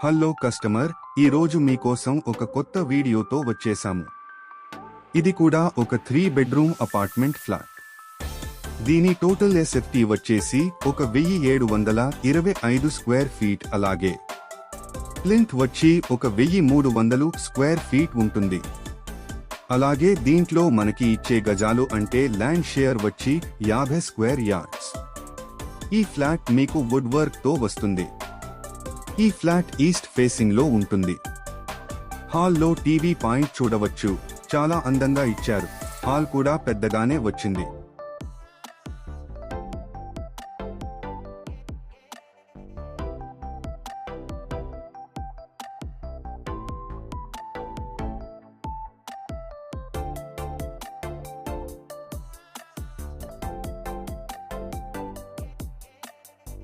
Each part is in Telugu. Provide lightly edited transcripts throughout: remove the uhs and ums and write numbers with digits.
హలో కస్టమర్, ఈ రోజు మీకోసం ఒక కొత్త వీడియోతో వచ్చేసాము. ఇది కూడా ఒక 3 బెడ్రూమ్ అపార్ట్మెంట్ ఫ్లాట్. దీని టోటల్ ఎస్ఎఫ్టీ వచ్చేసి 1725 స్క్వేర్ ఫీట్. అలాగే ప్లింత్ వచ్చి 1300 స్క్వేర్ ఫీట్ ఉంటుంది. అలాగే దీంట్లో మనకి ఇచ్చే గజాలు అంటే ల్యాండ్ షేర్ వచ్చి 50 స్క్వేర్ యార్డ్స్. ఈ ఫ్లాట్ మీకు వుడ్ వర్క్ తో వస్తుంది. ఈ ఫ్లాట్ ఈస్ట్ ఫేసింగ్ లో ఉంటుంది. హాల్లో టీవీ పాయింట్ చూడవచ్చు, చాలా అందంగా ఇచ్చారు. హాల్ కూడా పెద్దగానే వచ్చింది.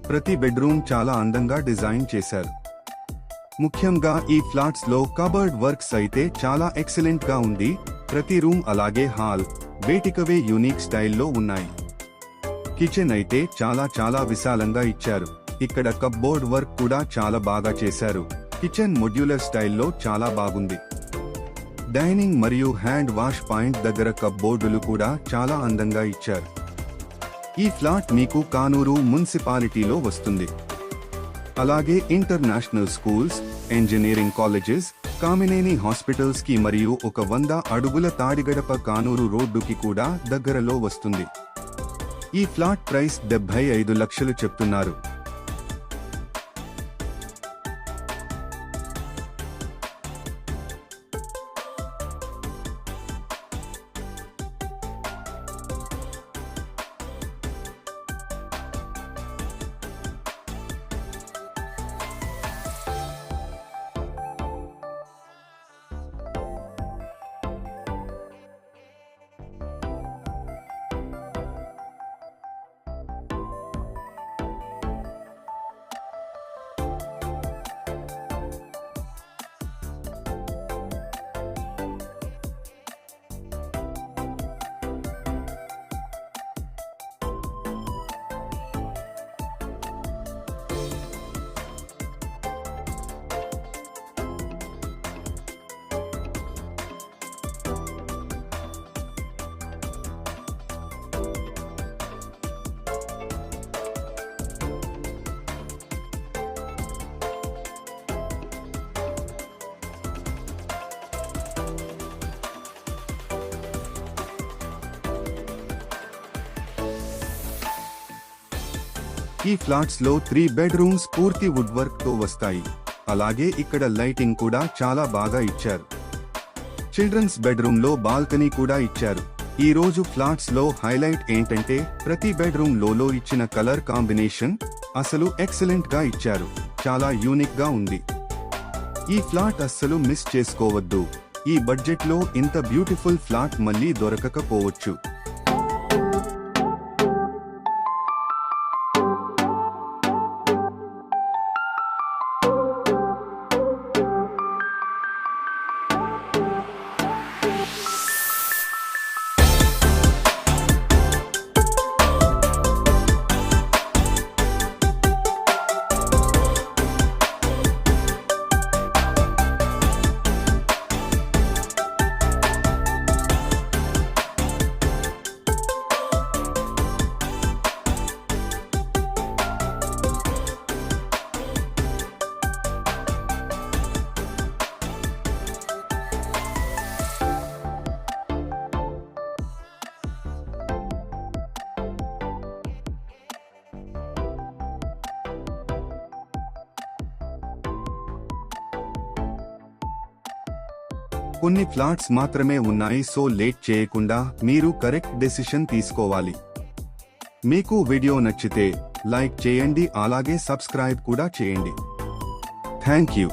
ప్రతి బెడ్రూమ్ చాలా అందంగా డిజైన్ చేశారు. ముఖ్యంగా ఈ ఫ్లాట్స్ లో కబర్డ్ వర్క్స్ అయితే చాలా ఎక్సలెంట్ గా ఉంది. ప్రతి రూమ్ అలాగే హాల్ వేటికవే యూనిక్ స్టైల్లో ఉన్నాయి. కిచెన్ అయితే చాలా విశాలంగా ఇచ్చారు. ఇక్కడ కప్బోర్డ్ వర్క్ కూడా చాలా బాగా చేశారు. కిచెన్ మొడ్యులర్ స్టైల్లో చాలా బాగుంది. డైనింగ్ మరియు హ్యాండ్ వాష్ పాయింట్ దగ్గర కప్బోర్డులు కూడా చాలా అందంగా ఇచ్చారు. ఈ ఫ్లాట్ మీకు కానూరు మున్సిపాలిటీలో వస్తుంది. అలాగే international schools, engineering colleges, Kamineni hospitals కి మరియు 100 అడుగుల తాడిగడప కానూరు రోడ్డుకి కూడా దగ్గరలో వస్తుంది. ఈ ఫ్లాట్ ప్రైస్ 75 లక్షలు చెప్తున్నారు. ఈ ఫ్లాట్స్ లో 3 బెడ్రూమ్స్ పూర్తి వుడ్ వర్క్ తో వస్తాయి. అలాగే ఇక్కడ లైటింగ్ కూడా చాలా బాగా ఇచ్చారు. చిల్డ్రన్స్ బెడ్రూమ్ లో బాల్కనీ కూడా ఇచ్చారు. ఈ రోజు ఫ్లాట్స్ లో హైలైట్ ఏంటంటే ప్రతి బెడ్రూమ్ లో ఇచ్చిన కలర్ కాంబినేషన్ అసలు ఎక్సలెంట్ గా ఇచ్చారు. చాలా యూనిక్ గా ఉంది. ఈ ఫ్లాట్ అస్సలు మిస్ చేసుకోవద్దు. ఈ బడ్జెట్ లో ఇంత బ్యూటిఫుల్ ఫ్లాట్ మళ్ళీ దొరకకపోవచ్చు. కొన్ని ఫ్లాట్స్ మాత్రమే ఉన్నాయి, సో లేట్ చేయకుండా మీరు కరెక్ట్ డెసిషన్ తీసుకోవాలి. మీకు వీడియో నచ్చితే లైక్ చేయండి, అలాగే సబ్స్క్రైబ్ కూడా చేయండి. Thank you.